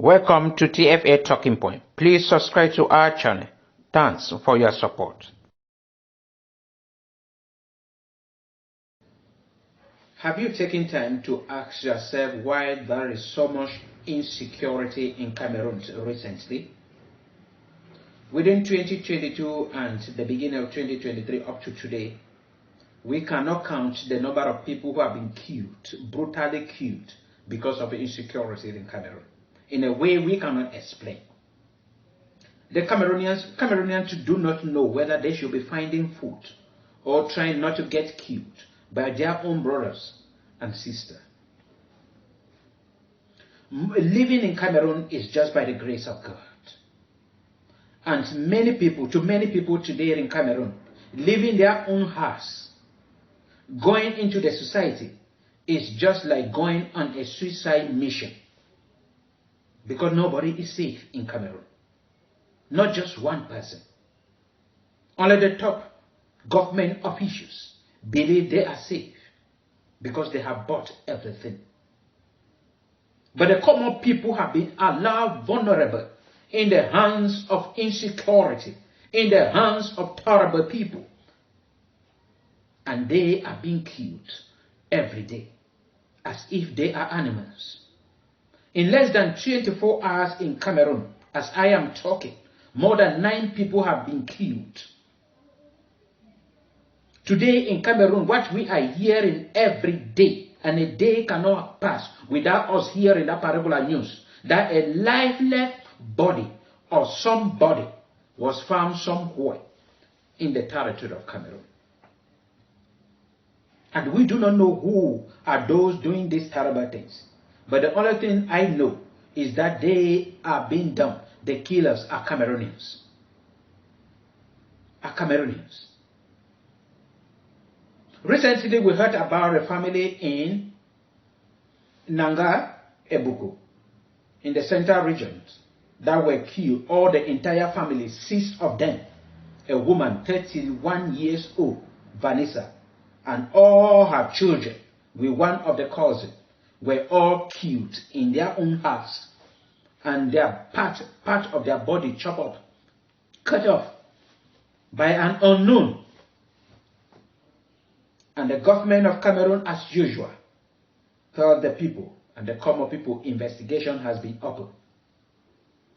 Welcome to TFA Talking Point. Please subscribe to our channel. Thanks for your support. Have you taken time to ask yourself why there is so much insecurity in Cameroon recently? Within 2022 and the beginning of 2023 up to today, we cannot count the number of people who have been killed, brutally killed, because of insecurity in Cameroon, in a way we cannot explain. The Cameroonians do not know whether they should be finding food or trying not to get killed by their own brothers and sisters. Living in Cameroon is just by the grace of God. And to many people today in Cameroon, living their own house, going into the society, is just like going on a suicide mission. Because nobody is safe in Cameroon. Not just one person. Only the top government officials believe they are safe because they have bought everything. But the common people have been allowed vulnerable in the hands of insecurity, in the hands of terrible people. And they are being killed every day as if they are animals. In less than 24 hours in Cameroon, as I am talking, more than 9 people have been killed. Today in Cameroon, what we are hearing every day, and a day cannot pass without us hearing that particular news, that a lifeless body or somebody was found somewhere in the territory of Cameroon. And we do not know who are those doing these terrible things. But the only thing I know is that they are being done. The killers are Cameroonians. Recently, we heard about a family in Nanga, Ebuku, in the central regions, that were killed. All the entire family, 6 of them, a woman, 31 years old, Vanessa, and all her children, with one of the cousins, were all killed in their own house, and their part of their body chopped up, cut off by an unknown. And the government of Cameroon, as usual, told the people and the common people investigation has been opened.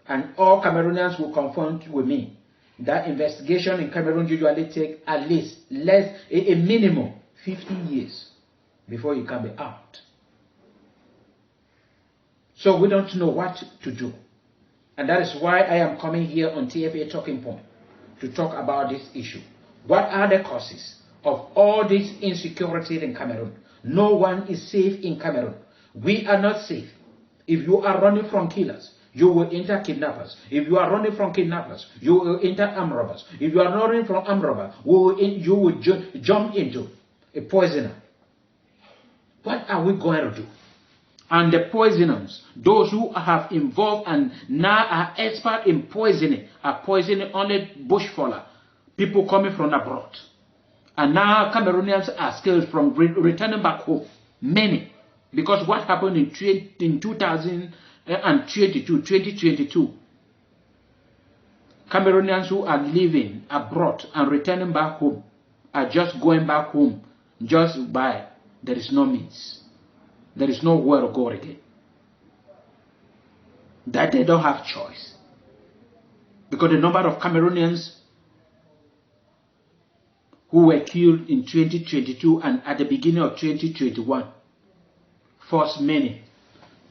And all Cameroonians will confirm with me that investigation in Cameroon usually takes at least a minimum 50 years before you can be out. So we don't know what to do. And that is why I am coming here on TFA Talking Point to talk about this issue. What are the causes of all this insecurity in Cameroon? No one is safe in Cameroon. We are not safe. If you are running from killers, you will enter kidnappers. If you are running from kidnappers, you will enter armed robbers. If you are running from armed robbers, you will jump into a poisoner. What are we going to do? And the poisoners, those who have involved and now are expert in poisoning, are poisoning only bushfalla, people coming from abroad. And now Cameroonians are scared from returning back home. Many. Because what happened in 2022, Cameroonians who are living abroad and returning back home are just going back home just by there is no means. There is nowhere to go again. That they don't have choice. Because the number of Cameroonians who were killed in 2022 and at the beginning of 2021 forced many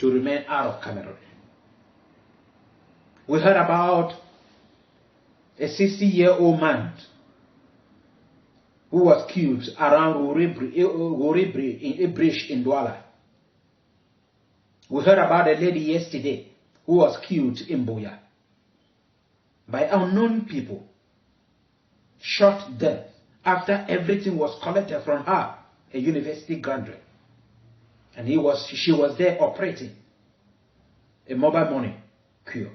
to remain out of Cameroon. We heard about a 60-year-old man who was killed around Uribri in a bridge in Douala. We heard about a lady yesterday who was killed in Buya by unknown people, shot dead after everything was collected from her, a university graduate. And she was there operating a mobile money cure.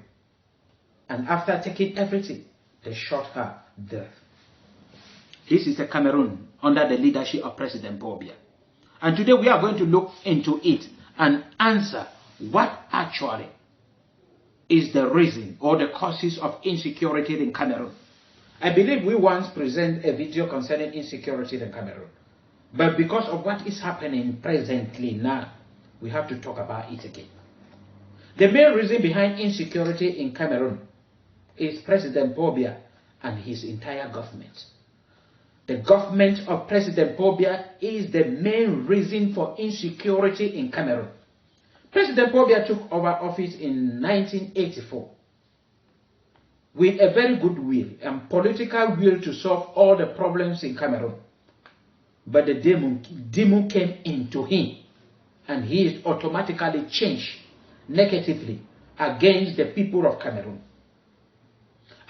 And after taking everything, they shot her dead. This is the Cameroon under the leadership of President Bobia. And today we are going to look into it and answer what actually is the reason or the causes of insecurity in Cameroon. I believe we once presented a video concerning insecurity in Cameroon. But because of what is happening presently now, we have to talk about it again. The main reason behind insecurity in Cameroon is President Pobia and his entire government. The government of President Pobia is the main reason for insecurity in Cameroon. President Pobia took over office in 1984 with a very good will and political will to solve all the problems in Cameroon. But the demon came into him, and he is automatically changed negatively against the people of Cameroon.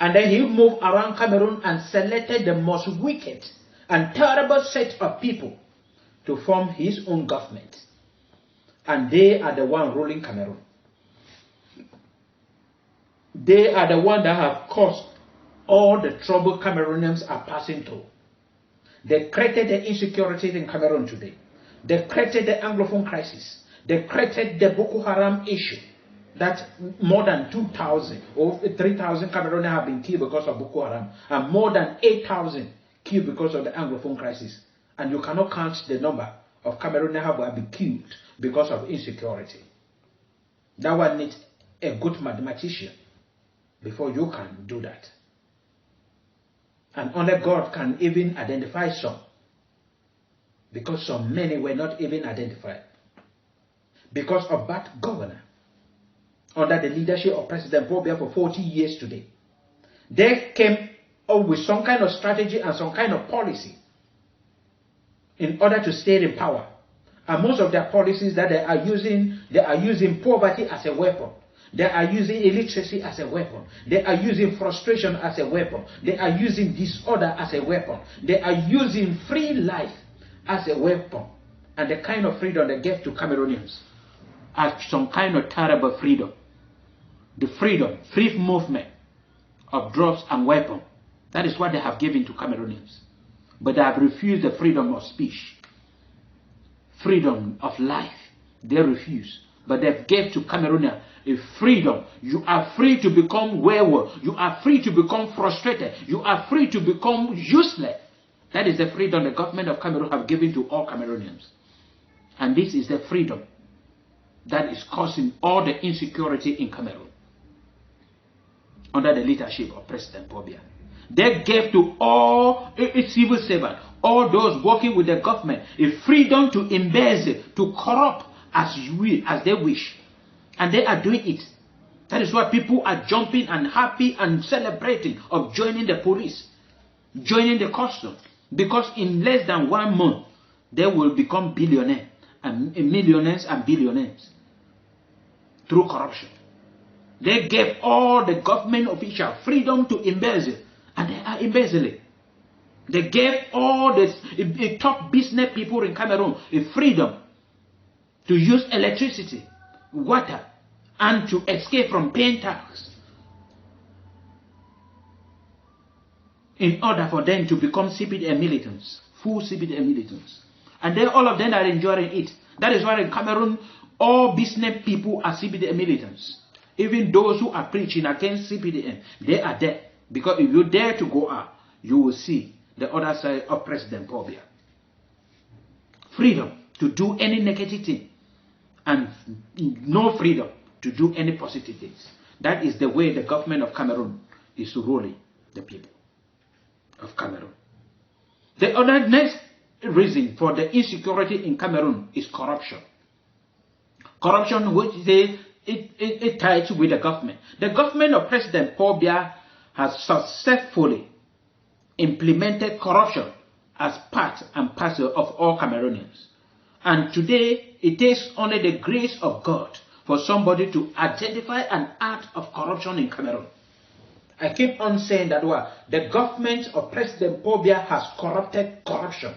And then he moved around Cameroon and selected the most wicked and terrible set of people to form his own government. And they are the one ruling Cameroon. They are the one that have caused all the trouble Cameroonians are passing through. They created the insecurity in Cameroon today. They created the Anglophone crisis. They created the Boko Haram issue. That more than 2,000 or 3,000 Cameroonians have been killed because of Boko Haram. And more than 8,000 killed because of the Anglophone crisis. And you cannot count the number of Cameroonians who have been killed because of insecurity. That one needs a good mathematician before you can do that. And only God can even identify some. Because so many were not even identified. Because of bad governor. Under the leadership of President Pobia for 40 years today. They came up with some kind of strategy and some kind of policy in order to stay in power. And most of their policies that they are using poverty as a weapon. They are using illiteracy as a weapon. They are using frustration as a weapon. They are using disorder as a weapon. They are using free life as a weapon. And the kind of freedom they gave to Cameroonians as some kind of terrible freedom. The freedom, free movement of drugs and weapons. That is what they have given to Cameroonians. But they have refused the freedom of speech. Freedom of life. They refuse. But they gave to Cameroonians a freedom. You are free to become wayward. You are free to become frustrated. You are free to become useless. That is the freedom the government of Cameroon have given to all Cameroonians. And this is the freedom that is causing all the insecurity in Cameroon. Under the leadership of President Pobia. They gave to all civil servants, all those working with the government, a freedom to embezzle, to corrupt as they wish. And they are doing it. That is why people are jumping and happy and celebrating of joining the police, joining the customs. Because in less than 1 month, they will become billionaires and millionaires and billionaires through corruption. They gave all the government officials freedom to embezzle, and they are embezzling. They gave all the top business people in Cameroon a freedom to use electricity, water, and to escape from paying tax in order for them to become CPDM militants, full CPDM militants. And then all of them are enjoying it. That is why in Cameroon, all business people are CPDM militants. Even those who are preaching against CPDM, they are there. Because if you dare to go out, you will see the other side of President Pobia. Freedom to do any negative thing. And no freedom to do any positive things. That is the way the government of Cameroon is ruling the people of Cameroon. The other next reason for the insecurity in Cameroon is corruption. Corruption which it ties with the government. The government of President Pobia has successfully implemented corruption as part and parcel of all Cameroonians. And today, it takes only the grace of God for somebody to identify an act of corruption in Cameroon. I keep on saying that the government of President Pobia has corrupted corruption.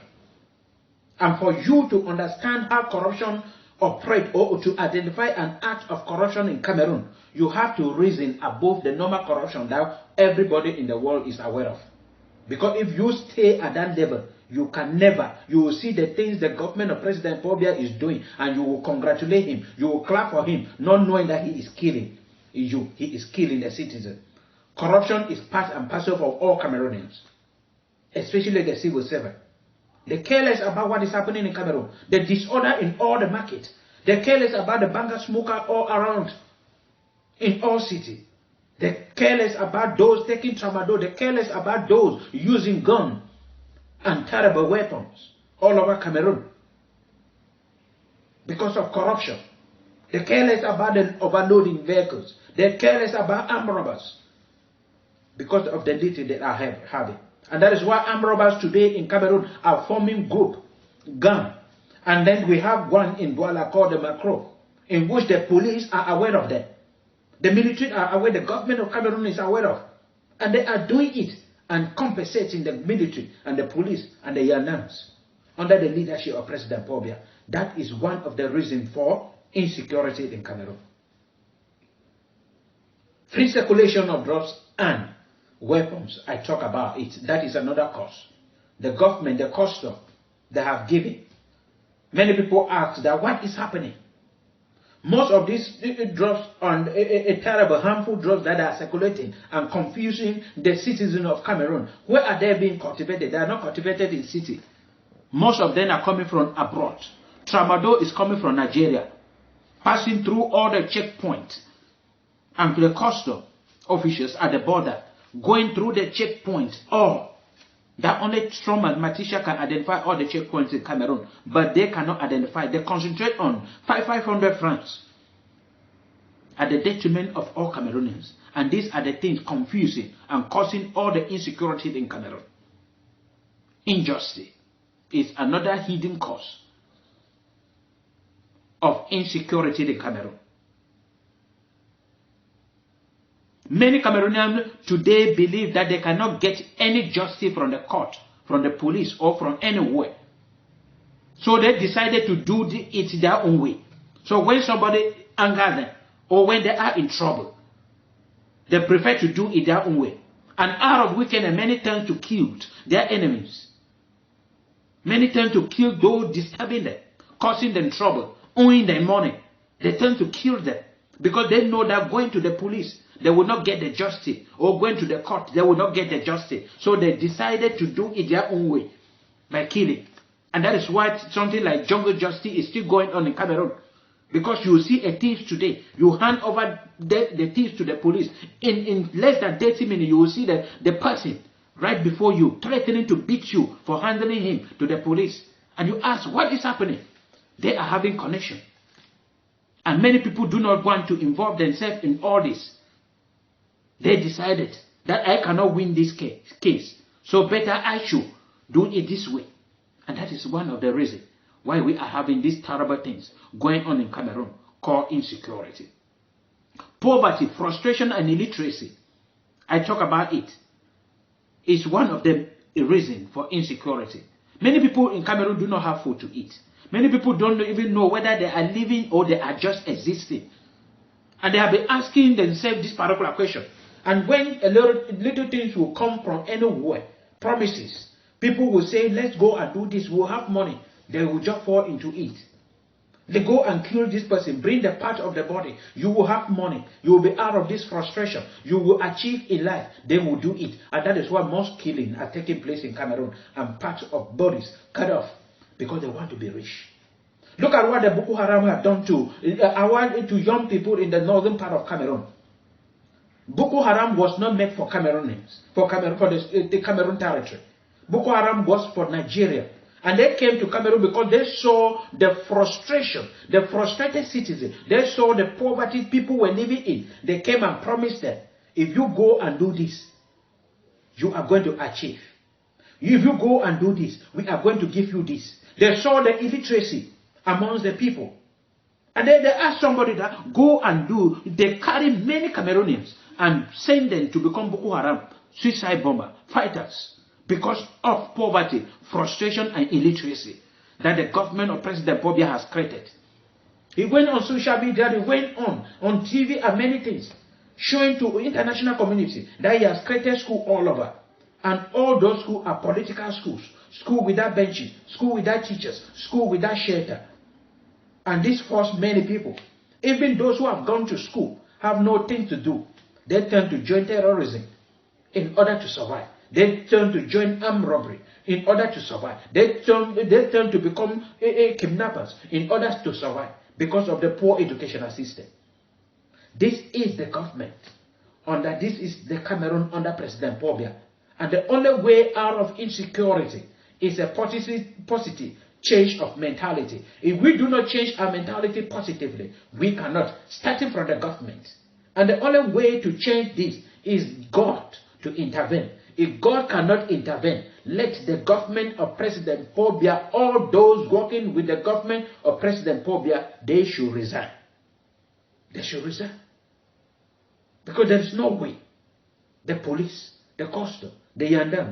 And for you to understand how corruption operates or to identify an act of corruption in Cameroon, you have to reason above the normal corruption that everybody in the world is aware of. Because if you stay at that level, you will see the things the government of President Pobia is doing, and you will congratulate him, you will clap for him, not knowing that he is killing. you, he is killing the citizen. Corruption is part and parcel of all Cameroonians, especially the civil servant. They care less about what is happening in Cameroon. The disorder in all the markets. They care less about the banga smoker all around in all cities. They care less about those taking tramadol. They care less about those using gun and terrible weapons all over Cameroon because of corruption. They care less about the overloading vehicles. They care less about armed robbers because of the little they are having. And that is why armed robbers today in Cameroon are forming group, gang. And then we have one in Douala called the Macro, in which the police are aware of them. The military are aware, the government of Cameroon is aware of. And they are doing it and compensating the military and the police and the Yanams under the leadership of President Paul Biya. That is one of the reasons for insecurity in Cameroon. Free circulation of drugs and weapons, I talk about it. That is another cause. The government, the custom, they have given. Many people ask that what is happening? Most of these drugs and terrible, harmful drugs that are circulating and confusing the citizens of Cameroon, where are they being cultivated? They are not cultivated in city. Most of them are coming from abroad. Tramadol is coming from Nigeria, passing through all the checkpoints and to the custom officials at the border, going through the checkpoints. That only strong mathematicians can identify all the checkpoints in Cameroon, but they cannot identify. They concentrate on 500 francs at the detriment of all Cameroonians. And these are the things confusing and causing all the insecurity in Cameroon. Injustice is another hidden cause of insecurity in Cameroon. Many Cameroonians today believe that they cannot get any justice from the court, from the police, or from anywhere. So they decided to do it their own way. So when somebody angers them, or when they are in trouble, they prefer to do it their own way. And out of wickedness, many turn to kill their enemies. Many turn to kill those disturbing them, causing them trouble, owing them money. They turn to kill them because they know that going to the police, they will not get the justice, or going to the court, they will not get the justice. So they decided to do it their own way, by killing. And that is why something like jungle justice is still going on in Cameroon. Because you see a thief today, you hand over the thief to the police. In less than 30 minutes, you will see the person right before you, threatening to beat you for handing him to the police. And you ask, what is happening? They are having connection. And many people do not want to involve themselves in all this. They decided that I cannot win this case. So better I should do it this way. And that is one of the reasons why we are having these terrible things going on in Cameroon called insecurity. Poverty, frustration, and illiteracy, I talk about it, is one of the reasons for insecurity. Many people in Cameroon do not have food to eat. Many people don't even know whether they are living or they are just existing. And they have been asking themselves this particular question. And when a little things will come from anywhere, promises, people will say, let's go and do this, we'll have money. They will just fall into it. They go and kill this person, bring the part of the body. You will have money. You will be out of this frustration. You will achieve in life. They will do it. And that is why most killings are taking place in Cameroon and parts of bodies cut off because they want to be rich. Look at what the Boko Haram have done to young people in the northern part of Cameroon. Boko Haram was not meant for Cameroonians, for the Cameroon territory. Boko Haram was for Nigeria. And they came to Cameroon because they saw the frustration, the frustrated citizens. They saw the poverty people were living in. They came and promised them, if you go and do this, you are going to achieve. If you go and do this, we are going to give you this. They saw the illiteracy amongst the people. And then they asked somebody that go and do. They carry many Cameroonians and send them to become Boko Haram, suicide bomber, fighters, because of poverty, frustration, and illiteracy that the government of President Paul Biya has created. He went on social media, he went on TV and many things, showing to international community that he has created schools all over. And all those schools are political schools. School without benching, school without teachers, school without shelter. And this forced many people, even those who have gone to school have no thing to do. They turn to join terrorism in order to survive. They turn to join armed robbery in order to survive. They turn to become kidnappers in order to survive because of the poor educational system. This is the government this is the Cameroon under President Paul Biya. And the only way out of insecurity is a positive change of mentality. If we do not change our mentality positively, we cannot, starting from the government. And the only way to change this is God to intervene. If God cannot intervene, let the government of President Paul Biya, all those working with the government of President Paul Biya, they should resign. They should resign. Because there is no way. The police, the custom, the Yandam,